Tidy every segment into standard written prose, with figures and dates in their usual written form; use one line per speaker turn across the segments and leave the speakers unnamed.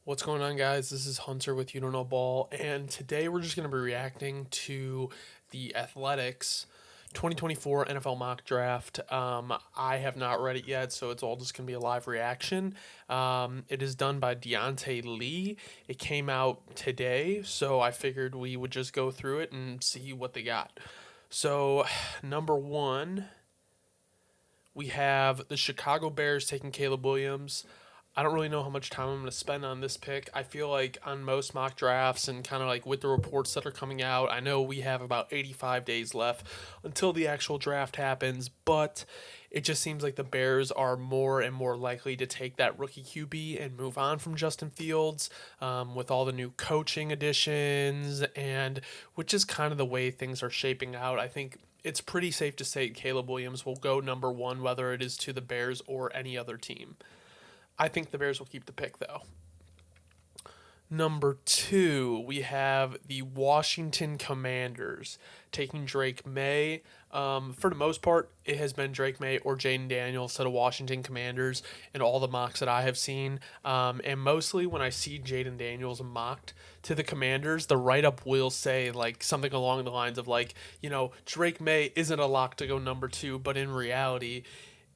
What's going on, guys? This is Hunter with You Don't Know Ball, and today we're just going to be reacting to the Athletics 2024 NFL mock draft. I have not read it yet, so it's all just going to be a live reaction. It is done by Diante Lee. It came out today, so I figured we would just go through it and see what they got. So, number one, we have the Chicago Bears taking Caleb Williams. I don't really know how much time I'm going to spend on this pick. I feel like on most mock drafts and kind of like with the reports that are coming out, I know we have about 85 days left until the actual draft happens, but it just seems like the Bears are more and more likely to take that rookie QB and move on from Justin Fields with all the new coaching additions and which is kind of the way things are shaping out. I think it's pretty safe to say Caleb Williams will go number one, whether it is to the Bears or any other team. I think the Bears will keep the pick, though. Number two, we have the Washington Commanders taking Drake May. For the most part, it has been Drake May or Jaden Daniels to the Washington Commanders in all the mocks that I have seen. And mostly when I see Jaden Daniels mocked to the Commanders, the write up will say like something along the lines of like, Drake May isn't a lock to go number two, but in reality,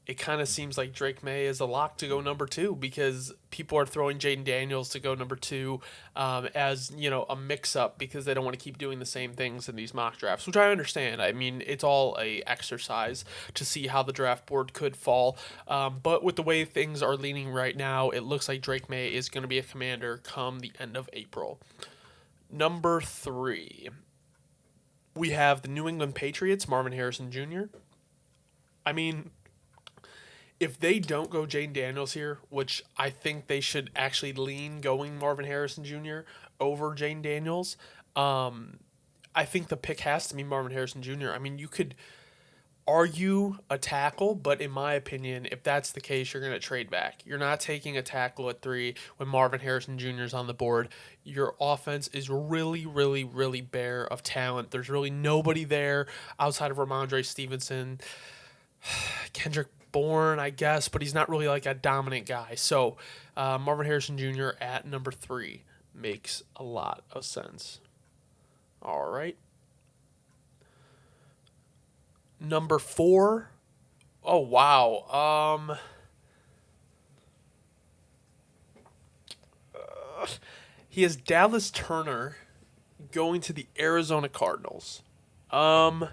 it kind of seems like Drake May is a lock to go number two because people are throwing Jaden Daniels to go number two as a mix up because they don't want to keep doing the same things in these mock drafts, which I understand. I mean, it's all a exercise to see how the draft board could fall, but with the way things are leaning right now, it looks like Drake May is going to be a Commander come the end of April. Number three, we have the New England Patriots, Marvin Harrison Jr. I mean, if they don't go Jaden Daniels here, which I think they should actually lean going Marvin Harrison Jr. over Jaden Daniels, I think the pick has to be Marvin Harrison Jr. I mean, you could argue a tackle, but in my opinion, if that's the case, you're going to trade back. You're not taking a tackle at three when Marvin Harrison Jr. is on the board. Your offense is really, really, really bare of talent. There's really nobody there outside of Ramondre Stevenson. Kendrick Bourne, I guess, but he's not really like a dominant guy. So Marvin Harrison Jr. at number three makes a lot of sense. All right. Number four. Oh, wow. He has Dallas Turner going to the Arizona Cardinals. Yeah,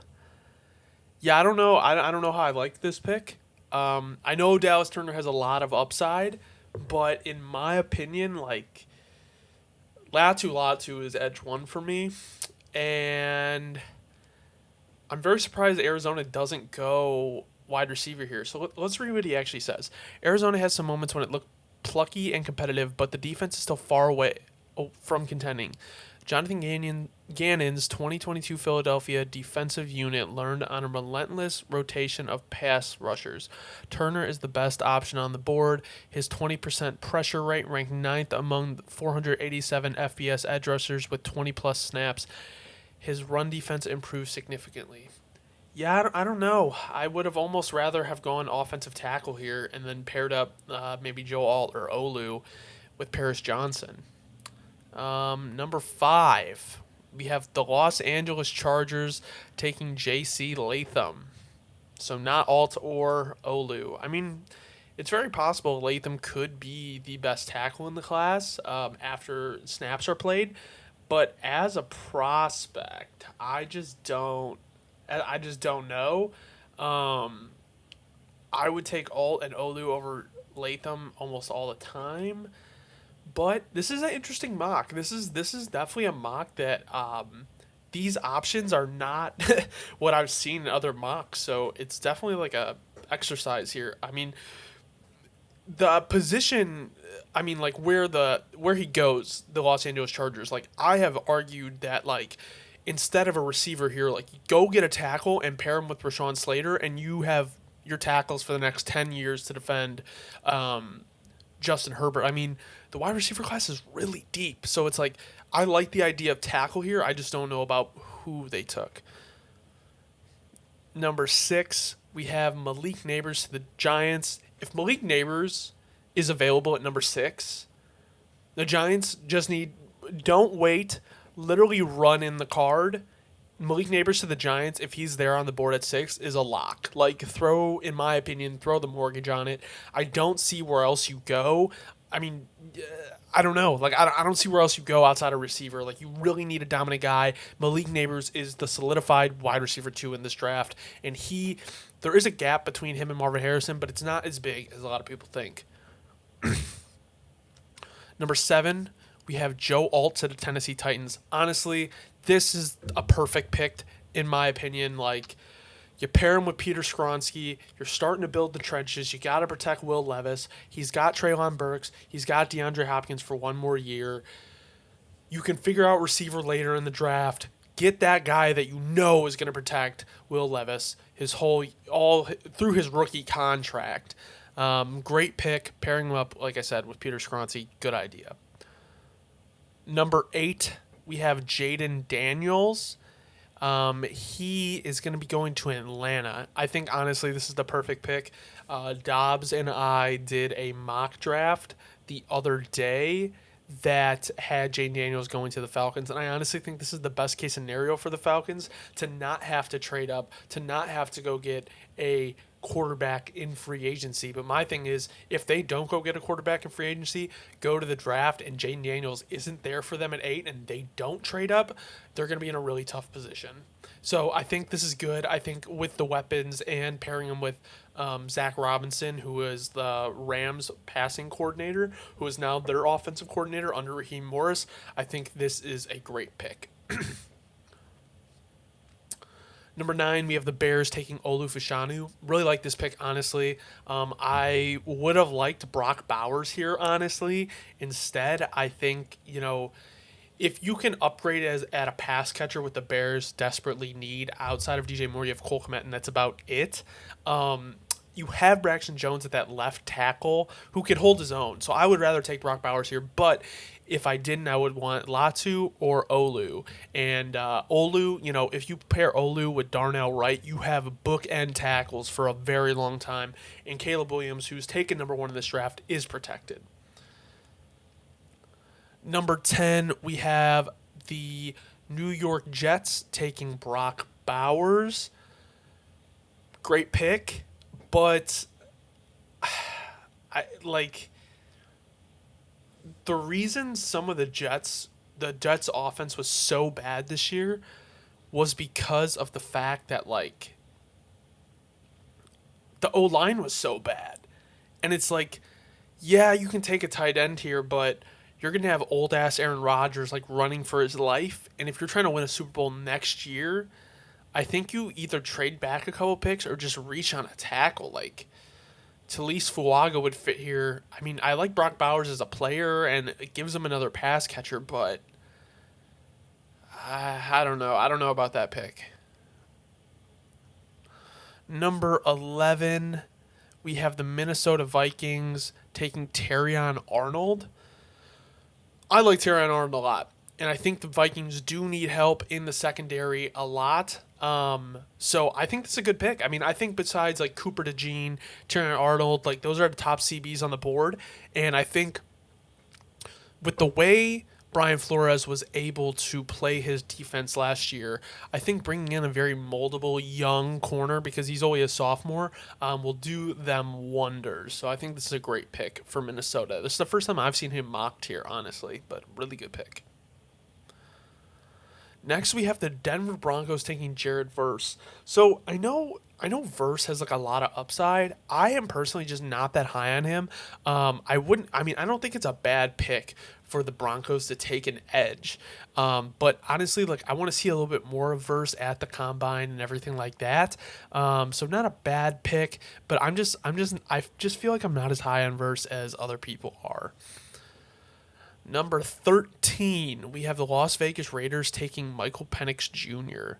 I don't know. I don't know how I like this pick. I know Dallas Turner has a lot of upside, but in my opinion, like Latu is edge one for me, and I'm very surprised Arizona doesn't go wide receiver here. So let's read what he actually says. Arizona has some moments when it looked plucky and competitive, but the defense is still far away from contending. Jonathan Gannon's 2022 Philadelphia defensive unit learned on a relentless rotation of pass rushers. Turner is the best option on the board. His 20% pressure rate ranked ninth among 487 FBS edge rushers with 20-plus snaps. His run defense improved significantly. Yeah, I don't know. I would have almost rather have gone offensive tackle here and then paired up maybe Joe Alt or Olu with Paris Johnson. Number five, we have the Los Angeles Chargers taking J.C. Latham. So not Alt or Olu. I mean, it's very possible Latham could be the best tackle in the class after snaps are played. But as a prospect, I just don't know. I would take Alt and Olu over Latham almost all the time. But this is an interesting mock. This is definitely a mock that these options are not what I've seen in other mocks. So it's definitely like a exercise here. I mean, the position. I mean, like where he goes, the Los Angeles Chargers. Like I have argued that like instead of a receiver here, like go get a tackle and pair him with Rashawn Slater, and you have your tackles for the next 10 years to defend Justin Herbert. I mean, the wide receiver class is really deep. So it's like, I like the idea of tackle here. I just don't know about who they took. Number six, we have Malik Neighbors to the Giants. If Malik Neighbors is available at number six, The Giants just need, don't wait, literally run in the card. Malik Neighbors to the Giants, if he's there on the board at 6, is a lock. Like, in my opinion, throw the mortgage on it. I don't see where else you go. I mean, I don't know. Like, I don't see where else you go outside of receiver. Like, you really need a dominant guy. Malik Neighbors is the solidified wide receiver 2 in this draft. And there is a gap between him and Marvin Harrison, but it's not as big as a lot of people think. Number 7, we have Joe Alt to the Tennessee Titans. Honestly, this is a perfect pick, in my opinion. Like, you pair him with Peter Skronsky. You're starting to build the trenches. You got to protect Will Levis. He's got Treylon Burks. He's got DeAndre Hopkins for one more year. You can figure out receiver later in the draft. Get that guy that you know is going to protect Will Levis all through his rookie contract. Great pick. Pairing him up, like I said, with Peter Skronsky, good idea. Number 8, we have Jaden Daniels. He is going to be going to Atlanta. I think, honestly, this is the perfect pick. Dobbs and I did a mock draft the other day that had Jaden Daniels going to the Falcons, and I honestly think this is the best case scenario for the Falcons to not have to trade up, to not have to go get a quarterback in free agency. But my thing is, if they don't go get a quarterback in free agency, go to the draft, and Jaden Daniels isn't there for them at 8, and they don't trade up, they're going to be in a really tough position. So I think this is good. I think with the weapons and pairing him with Zach Robinson, who is the Rams passing coordinator, who is now their offensive coordinator under Raheem Morris, I think this is a great pick. Number 9, we have the Bears taking Olu Fashanu. Really like this pick, honestly. I would have liked Brock Bowers here, honestly. Instead, I think, if you can upgrade at a pass catcher, with the Bears desperately need, outside of DJ Moore, you have Cole Kmet, and that's about it. You have Braxton Jones at that left tackle who could hold his own. So I would rather take Brock Bowers here. But if I didn't, I would want Latu or Olu. And Olu, if you pair Olu with Darnell Wright, you have bookend tackles for a very long time. And Caleb Williams, who's taken number 1 in this draft, is protected. Number 10, we have the New York Jets taking Brock Bowers. Great pick. But the reason some of the Jets offense was so bad this year was because of the fact that the O-line was so bad. And it's yeah, you can take a tight end here, but you're going to have old ass Aaron Rodgers running for his life. And if you're trying to win a Super Bowl next year, I think you either trade back a couple picks or just reach on a tackle. Talise Fuaga would fit here. I mean, I like Brock Bowers as a player, and it gives him another pass catcher, but I don't know. I don't know about that pick. Number 11, we have the Minnesota Vikings taking Terrion Arnold. I like Terrion Arnold a lot, and I think the Vikings do need help in the secondary a lot. So I think this is a good pick. I mean, I think besides Cooper DeJean, Terrion Arnold, those are the top CBs on the board. And I think with the way Brian Flores was able to play his defense last year, I think bringing in a very moldable young corner, because he's only a sophomore, will do them wonders. So I think this is a great pick for Minnesota. This is the first time I've seen him mocked here, honestly, but really good pick. Next, we have the Denver Broncos taking Jared Verse. So I know Verse has a lot of upside. I am personally just not that high on him. I don't think it's a bad pick for the Broncos to take an edge. But honestly, I want to see a little bit more of Verse at the combine and everything like that. So not a bad pick, but I just feel like I'm not as high on Verse as other people are. Number 13, we have the Las Vegas Raiders taking Michael Penix Jr.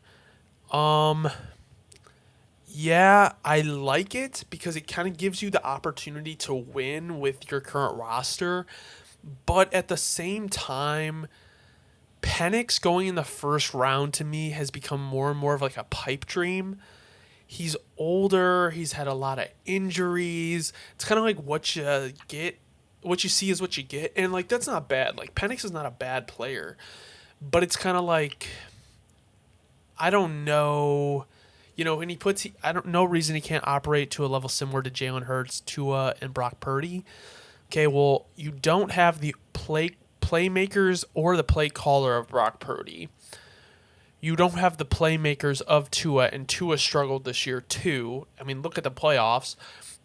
Yeah, I like it because it kind of gives you the opportunity to win with your current roster. But at the same time, Penix going in the first round to me has become more and more of a pipe dream. He's older. He's had a lot of injuries. It's kind of what you get what you see is what you get, and like that's not bad. Like Penix is not a bad player, but it's kind of like I don't know, and I don't no reason he can't operate to a level similar to Jalen Hurts, Tua, and Brock Purdy. Okay, well you don't have the playmakers or the play caller of Brock Purdy. You don't have the playmakers of Tua, and Tua struggled this year too. I mean, look at the playoffs.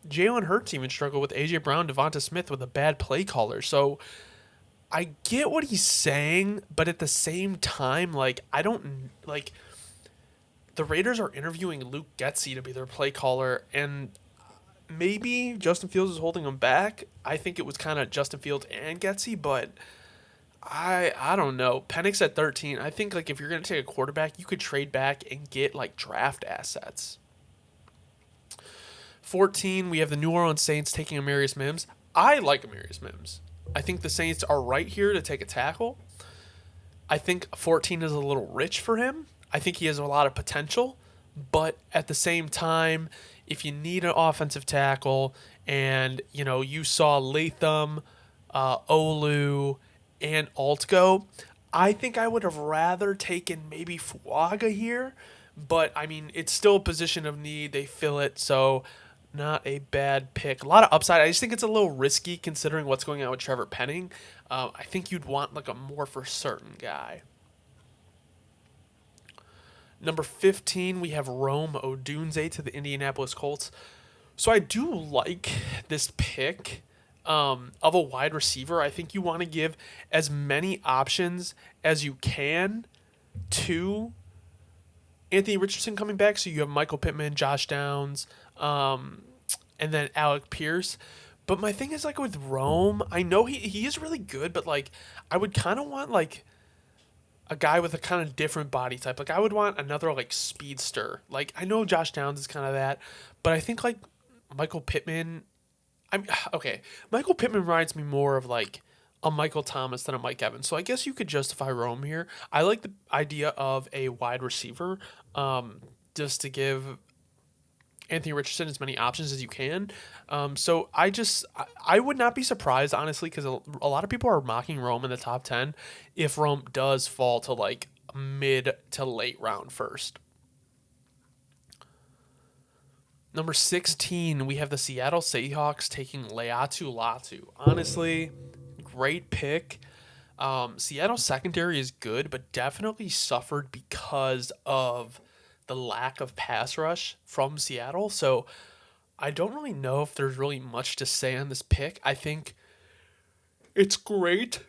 Jalen Hurts even struggled with A.J. Brown, Devonta Smith with a bad play caller. So I get what he's saying, but at the same time, like, I don't, like, the Raiders are interviewing Luke Getsy to be their play caller, and maybe Justin Fields is holding him back. I think it was kind of Justin Fields and Getsy, but I don't know. Penix at 13. I think like if you're gonna take a quarterback, you could trade back and get like draft assets. 14, we have the New Orleans Saints taking Amarius Mims. I like Amarius Mims. I think the Saints are right here to take a tackle. I think 14 is a little rich for him. I think he has a lot of potential, but at the same time, if you need an offensive tackle and you saw Latham, Olu, and Altgo, I think I would have rather taken maybe Fuaga here, but I mean it's still a position of need. They fill it, so not a bad pick. A lot of upside. I just think it's a little risky considering what's going on with Trevor Penning. I think you'd want like a more for certain guy. Number 15, we have Rome Odunze to the Indianapolis Colts. So I do like this pick of a wide receiver. I think you want to give as many options as you can to Anthony Richardson coming back. So you have Michael Pittman, Josh Downs, and then Alec Pierce. But my thing is like with Rome, I know he is really good, but like I would kind of want like a guy with a kind of different body type. Like I would want another like speedster. Like I know Josh Downs is kind of that, but I think like Michael Pittman. Michael Pittman reminds me more of like a Michael Thomas than a Mike Evans. So I guess you could justify Rome here. I like the idea of a wide receiver, just to give Anthony Richardson as many options as you can. So I would not be surprised, honestly, because a lot of people are mocking Rome in the top 10 if Rome does fall to like mid to late round first. Number 16, we have the Seattle Seahawks taking Laiatu Latu. Honestly, great pick. Seattle's secondary is good, but definitely suffered because of the lack of pass rush from Seattle. So I don't really know if there's really much to say on this pick. I think it's great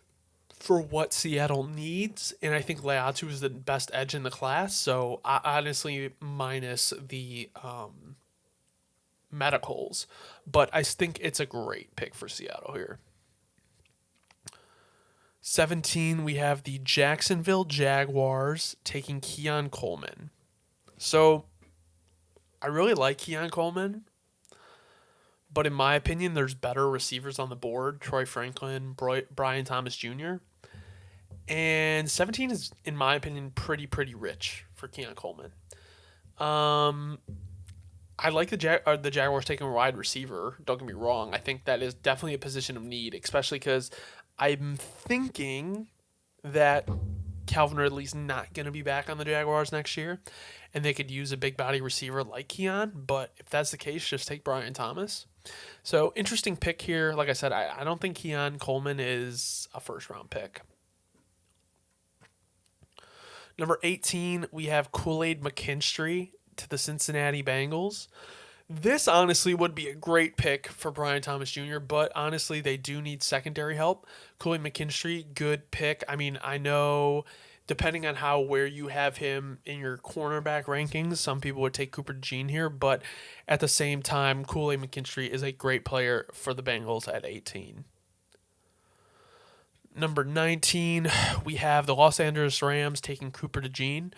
for what Seattle needs, and I think Laiatu is the best edge in the class. So I honestly, minus the medicals, but I think it's a great pick for Seattle here. 17, we have the Jacksonville Jaguars taking Keon Coleman. So I really like Keon Coleman, but in my opinion, there's better receivers on the board. Troy Franklin, Brian Thomas Jr. And 17 is, in my opinion, pretty rich for Keon Coleman. I like the Jaguars taking a wide receiver. Don't get me wrong. I think that is definitely a position of need, especially because I'm thinking that Calvin Ridley's not going to be back on the Jaguars next year, and they could use a big body receiver like Keon. But if that's the case, just take Brian Thomas. So interesting pick here. Like I said, I don't think Keon Coleman is a first-round pick. Number 18, we have Kool-Aid McKinstry to the Cincinnati Bengals. This honestly would be a great pick for Brian Thomas Jr., but honestly, they do need secondary help. Kool-Aid McKinstry, good pick. I mean, I know depending on where you have him in your cornerback rankings, some people would take Cooper DeJean here, but at the same time, Kool-Aid McKinstry is a great player for the Bengals at 18. Number 19, we have the Los Angeles Rams taking Cooper DeJean.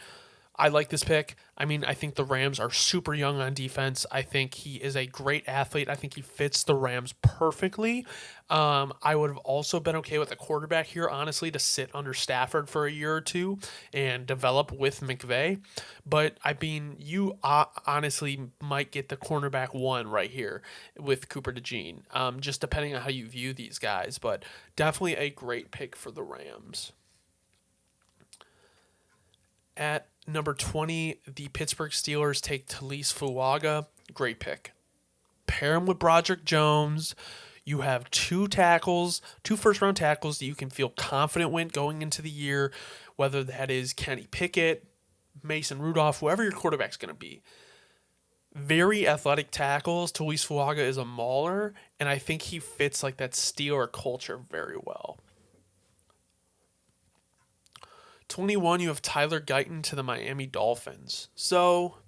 I like this pick. I mean, I think the Rams are super young on defense. I think he is a great athlete. I think he fits the Rams perfectly. I would have also been okay with a quarterback here, honestly, to sit under Stafford for a year or two and develop with McVay. But I mean, you honestly might get the cornerback one right here with Cooper DeJean, just depending on how you view these guys. But definitely a great pick for the Rams. At number 20, the Pittsburgh Steelers take Talise Fuaga. Great pick. Pair him with Broderick Jones. You have two tackles, two first-round tackles that you can feel confident with going into the year, whether that is Kenny Pickett, Mason Rudolph, whoever your quarterback's going to be. Very athletic tackles. Talise Fuaga is a mauler, and I think he fits like that Steeler culture very well. 21, you have Tyler Guyton to the Miami Dolphins. So,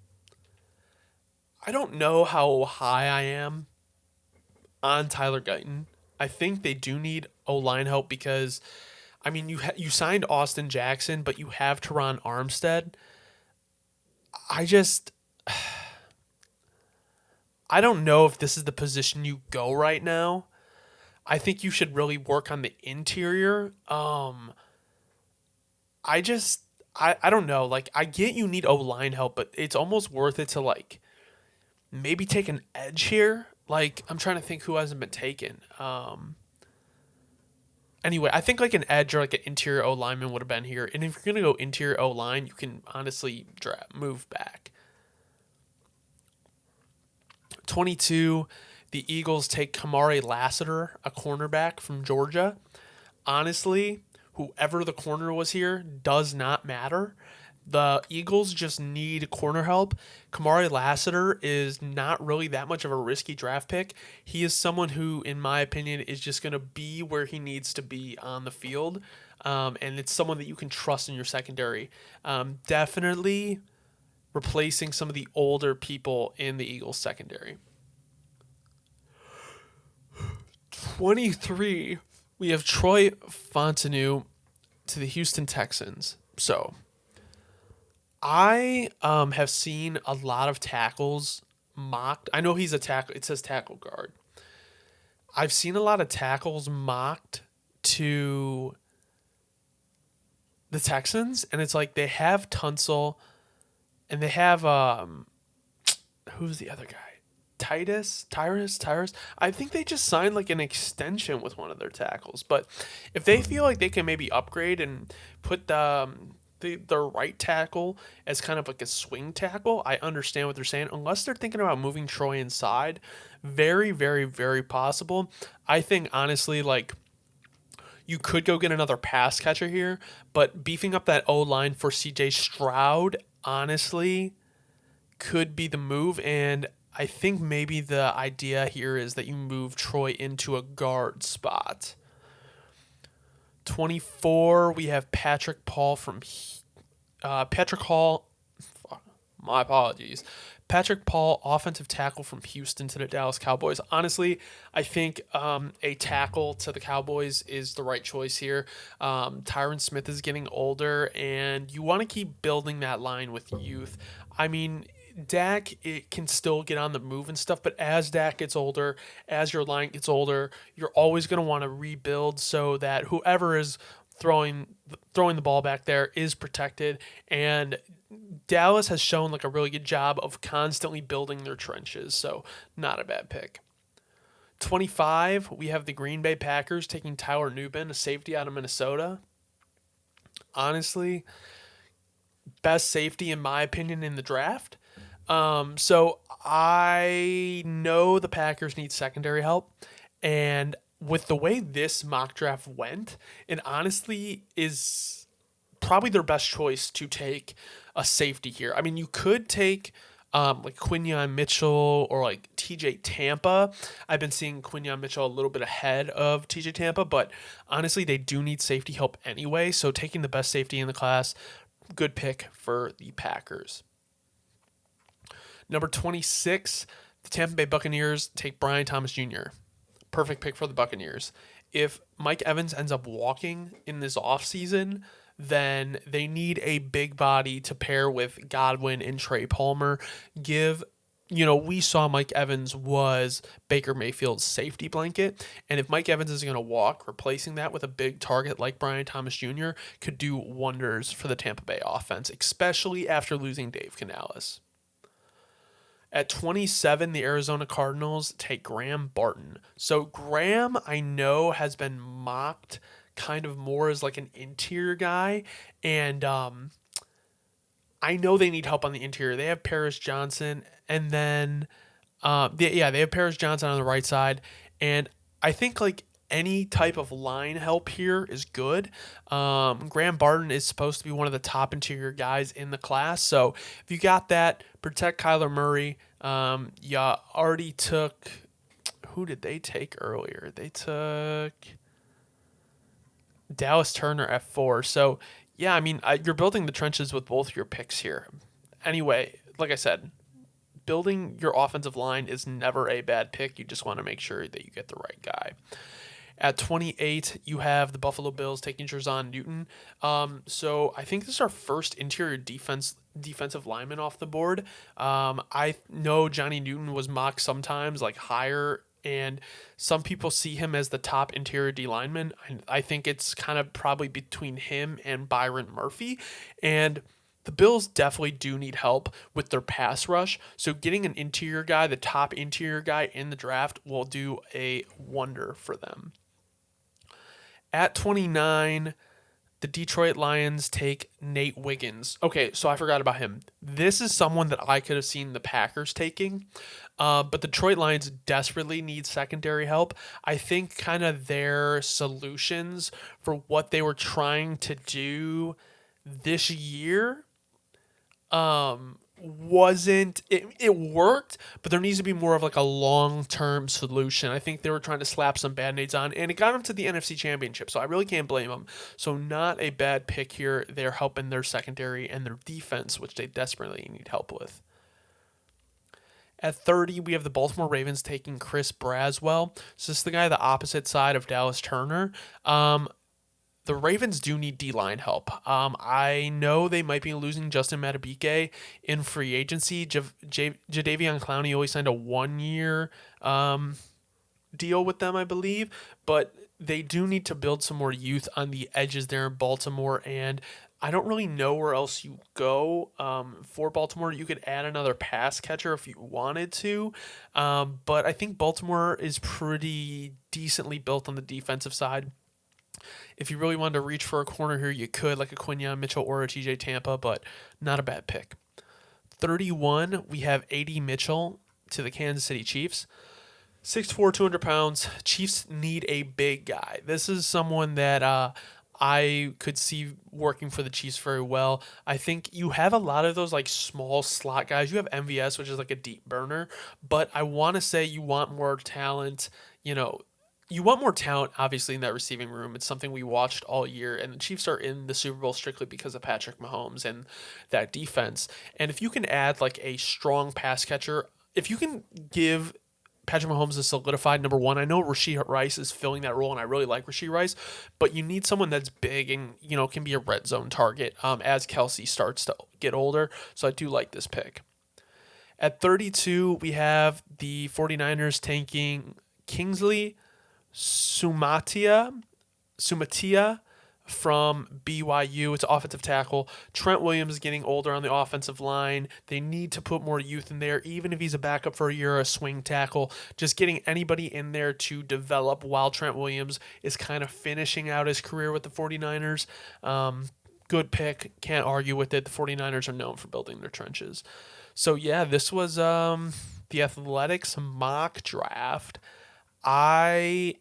I don't know how high I am on Tyler Guyton. I think they do need O-line help because, I mean, you signed Austin Jackson, but you have Teron Armstead. I don't know if this is the position you go right now. I think you should really work on the interior. I don't know. Like, I get you need O-line help, but it's almost worth it to, like, maybe take an edge here. Like, I'm trying to think who hasn't been taken. Anyway, I think, like, an edge or, like, an interior O-lineman would have been here. And if you're going to go interior O-line, you can honestly move back. 22, the Eagles take Kamari Lassiter, a cornerback from Georgia. Honestly, whoever the corner was here does not matter. The Eagles just need corner help. Kamari Lassiter is not really that much of a risky draft pick. He is someone who, in my opinion, is just going to be where he needs to be on the field. And it's someone that you can trust in your secondary. Definitely replacing some of the older people in the Eagles secondary. 23, we have Troy Fontenot to the Houston Texans. So, I have seen a lot of tackles mocked. I know he's a tackle. It says tackle guard. I've seen a lot of tackles mocked to the Texans, and it's like they have Tunsil, and they have who's the other guy? Tyrus. I think they just signed like an extension with one of their tackles. But if they feel like they can maybe upgrade and put the right tackle as kind of like a swing tackle, I understand what they're saying. Unless they're thinking about moving Troy inside, very, very, very possible. I think honestly, like, you could go get another pass catcher here, but beefing up that O-line for CJ Stroud, honestly, could be the move. And I think maybe the idea here is that you move Troy into a guard spot. 24, we have Patrick Hall. My apologies. Patrick Paul, offensive tackle from Houston to the Dallas Cowboys. Honestly, I think a tackle to the Cowboys is the right choice here. Tyron Smith is getting older, and you want to keep building that line with youth. I mean, Dak, it can still get on the move and stuff, but as Dak gets older, as your line gets older, you're always going to want to rebuild so that whoever is throwing the ball back there is protected. And Dallas has shown like a really good job of constantly building their trenches, so not a bad pick. 25, we have the Green Bay Packers taking Tyler Nubin, a safety out of Minnesota. Honestly, best safety in my opinion in the draft. So I know the Packers need secondary help, and with the way this mock draft went, it honestly is probably their best choice to take a safety here. I mean, you could take like Quinyon Mitchell or like TJ Tampa. I've been seeing Quinyon Mitchell a little bit ahead of TJ Tampa, but honestly, they do need safety help anyway. So taking the best safety in the class, good pick for the Packers. Number 26, the Tampa Bay Buccaneers take Brian Thomas Jr. Perfect pick for the Buccaneers. If Mike Evans ends up walking in this offseason, then they need a big body to pair with Godwin and Trey Palmer. We saw Mike Evans was Baker Mayfield's safety blanket. And if Mike Evans is going to walk, replacing that with a big target like Brian Thomas Jr. could do wonders for the Tampa Bay offense, especially after losing Dave Canales. At 27, the Arizona Cardinals take Graham Barton. So Graham, I know, has been mocked kind of more as like an interior guy. And I know they need help on the interior. They have Paris Johnson, and then they have Paris Johnson on the right side, and I think like any type of line help here is good. Graham Barton is supposed to be one of the top interior guys in the class, so if you got that, protect Kyler Murray. You already took. Who did they take earlier? They took Dallas Turner at 4. So, yeah, I mean, you're building the trenches with both your picks here. Anyway, like I said, building your offensive line is never a bad pick. You just want to make sure that you get the right guy. At 28, you have the Buffalo Bills taking Jerzon Newton. So I think this is our first interior defensive lineman off the board. I know Johnny Newton was mocked sometimes like higher, and some people see him as the top interior D lineman. I think it's kind of probably between him and Byron Murphy. And the Bills definitely do need help with their pass rush. So getting an interior guy, the top interior guy in the draft, will do a wonder for them. At 29, the Detroit Lions take Nate Wiggins. Okay, so I forgot about him. This is someone that I could have seen the Packers taking, but the Detroit Lions desperately need secondary help. I think kind of their solutions for what they were trying to do this year wasn't it worked, but there needs to be more of like a long-term solution. I think they were trying to slap some band-aids on, and it got them to the NFC Championship, so I really can't blame them. So not a bad pick here. They're helping their secondary and their defense, which they desperately need help with. At 30, we have the Baltimore Ravens taking Chris Braswell. So this is the guy the opposite side of Dallas Turner. The Ravens do need D-line help. I know they might be losing Justin Madubuike in free agency. Jadeveon Clowney always signed a 1-year deal with them, I believe. But they do need to build some more youth on the edges there in Baltimore. And I don't really know where else you go for Baltimore. You could add another pass catcher if you wanted to. But I think Baltimore is pretty decently built on the defensive side. If you really wanted to reach for a corner here, you could, like a Quinyon Mitchell or a TJ Tampa, but not a bad pick. 31, we have A.D. Mitchell to the Kansas City Chiefs. 6'4", 200 pounds. Chiefs need a big guy. This is someone that I could see working for the Chiefs very well. I think you have a lot of those like small slot guys. You have MVS, which is like a deep burner, but I want to say you want more talent, You want more talent, obviously, in that receiving room. It's something we watched all year, and the Chiefs are in the Super Bowl strictly because of Patrick Mahomes and that defense. And if you can add like a strong pass catcher, if you can give Patrick Mahomes a solidified number one, I know Rashee Rice is filling that role, and I really like Rashee Rice, but you need someone that's big and can be a red zone target as Kelsey starts to get older. So I do like this pick. At 32, we have the 49ers taking Kingsley Sumatia from BYU. It's an offensive tackle. Trent Williams is getting older on the offensive line. They need to put more youth in there, even if he's a backup for a year or a swing tackle. Just getting anybody in there to develop while Trent Williams is kind of finishing out his career with the 49ers. Good pick. Can't argue with it. The 49ers are known for building their trenches. So, yeah, this was the Athletics mock draft. I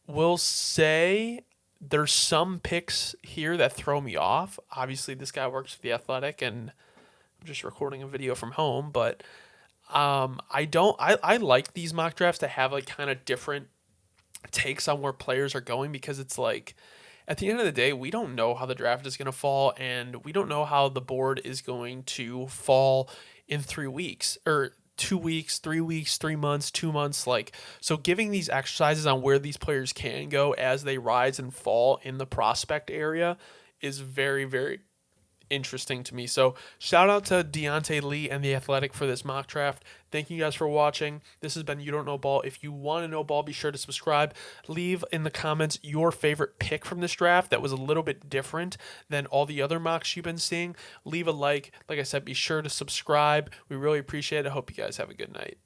will say there's some picks here that throw me off. Obviously, this guy works for The Athletic, and I'm just recording a video from home, but I like these mock drafts to have like kind of different takes on where players are going, because it's like at the end of the day, we don't know how the draft is going to fall, and we don't know how the board is going to fall in 3 weeks or 2 weeks, 3 weeks, 3 months, 2 months. So giving these exercises on where these players can go as they rise and fall in the prospect area is very, very interesting to me. So shout out to Diante Lee and The Athletic for this mock draft. Thank you guys for watching. This has been You Don't Know Ball. If you want to know ball, be sure to subscribe. Leave in the comments your favorite pick from this draft that was a little bit different than all the other mocks you've been seeing. Leave a like. Like I said, be sure to subscribe. We really appreciate it. I hope you guys have a good night.